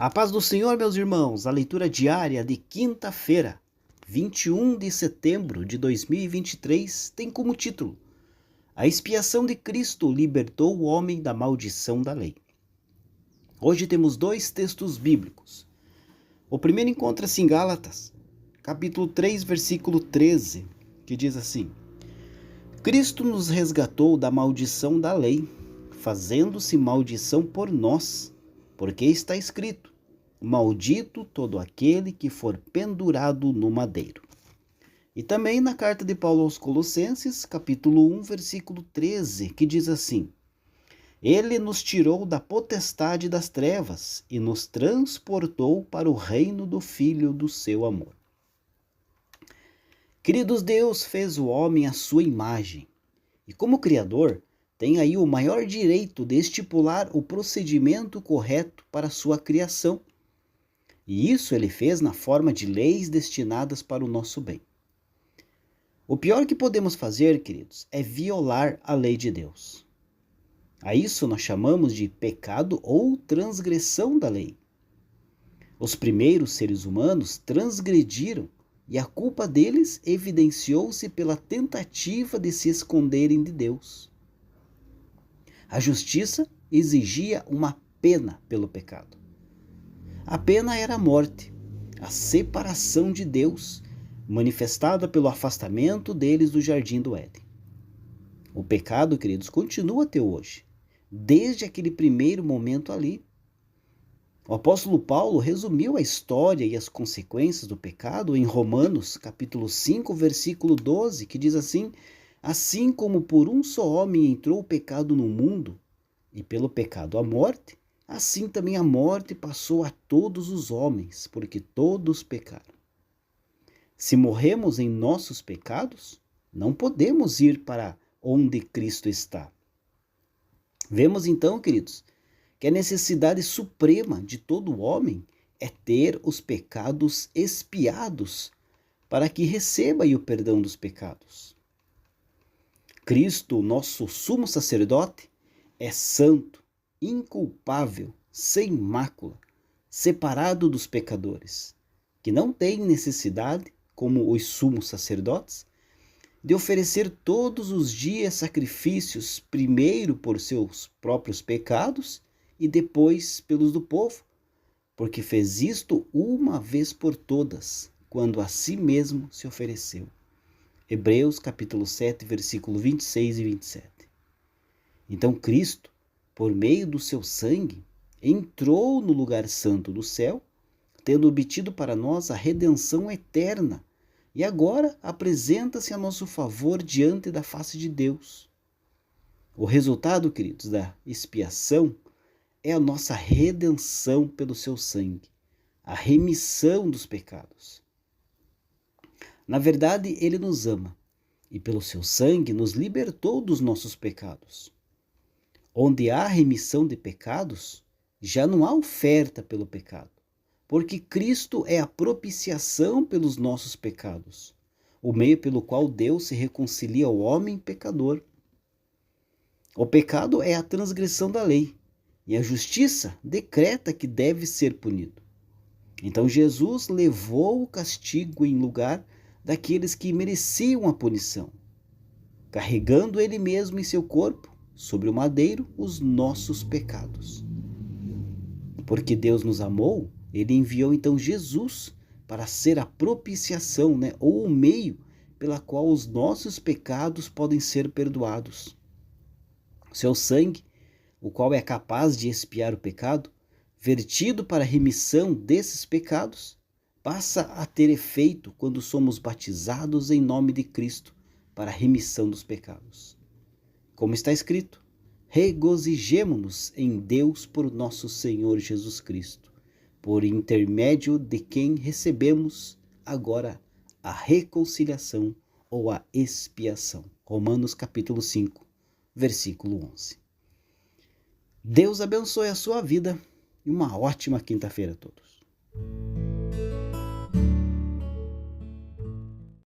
A paz do Senhor, meus irmãos, a leitura diária de quinta-feira, 21 de setembro de 2023, tem como título: A expiação de Cristo libertou o homem da maldição da lei. Hoje temos dois textos bíblicos. O primeiro encontra-se em Gálatas, capítulo 3, versículo 13, que diz assim: Cristo nos resgatou da maldição da lei, fazendo-se maldição por nós, porque está escrito: Maldito todo aquele que for pendurado no madeiro. E também na carta de Paulo aos Colossenses, capítulo 1, versículo 13, que diz assim: Ele nos tirou da potestade das trevas e nos transportou para o reino do Filho do seu amor. Queridos, Deus fez o homem à sua imagem, e como Criador, tem aí o maior direito de estipular o procedimento correto para a sua criação. E isso ele fez na forma de leis destinadas para o nosso bem. O pior que podemos fazer, queridos, é violar a lei de Deus. A isso nós chamamos de pecado ou transgressão da lei. Os primeiros seres humanos transgrediram e a culpa deles evidenciou-se pela tentativa de se esconderem de Deus. A justiça exigia uma pena pelo pecado. A pena era a morte, a separação de Deus, manifestada pelo afastamento deles do jardim do Éden. O pecado, queridos, continua até hoje, desde aquele primeiro momento ali. O apóstolo Paulo resumiu a história e as consequências do pecado em Romanos, capítulo 5, versículo 12, que diz assim: Assim como por um só homem entrou o pecado no mundo, e pelo pecado a morte, assim também a morte passou a todos os homens, porque todos pecaram. Se morremos em nossos pecados, não podemos ir para onde Cristo está. Vemos então, queridos, que a necessidade suprema de todo homem é ter os pecados expiados para que receba o perdão dos pecados. Cristo, nosso sumo sacerdote, é santo, inculpável, sem mácula, separado dos pecadores, que não tem necessidade, como os sumos sacerdotes, de oferecer todos os dias sacrifícios, primeiro por seus próprios pecados e depois pelos do povo, porque fez isto uma vez por todas, quando a si mesmo se ofereceu. Hebreus capítulo 7, versículo 26 e 27. Então Cristo, por meio do seu sangue, entrou no lugar santo do céu, tendo obtido para nós a redenção eterna, e agora apresenta-se a nosso favor diante da face de Deus. O resultado, queridos, da expiação é a nossa redenção pelo seu sangue, a remissão dos pecados. Na verdade, ele nos ama e pelo seu sangue nos libertou dos nossos pecados. Onde há remissão de pecados, já não há oferta pelo pecado, porque Cristo é a propiciação pelos nossos pecados, o meio pelo qual Deus se reconcilia ao homem pecador. O pecado é a transgressão da lei, e a justiça decreta que deve ser punido. Então Jesus levou o castigo em lugar daqueles que mereciam a punição, carregando ele mesmo em seu corpo, sobre o madeiro, os nossos pecados. Porque Deus nos amou, ele enviou então Jesus para ser a propiciação, ou o meio pela qual os nossos pecados podem ser perdoados. Seu sangue, o qual é capaz de expiar o pecado, vertido para a remissão desses pecados, passa a ter efeito quando somos batizados em nome de Cristo para a remissão dos pecados. Como está escrito: regozijemo-nos em Deus por nosso Senhor Jesus Cristo, por intermédio de quem recebemos agora a reconciliação ou a expiação. Romanos capítulo 5, versículo 11. Deus abençoe a sua vida e uma ótima quinta-feira a todos.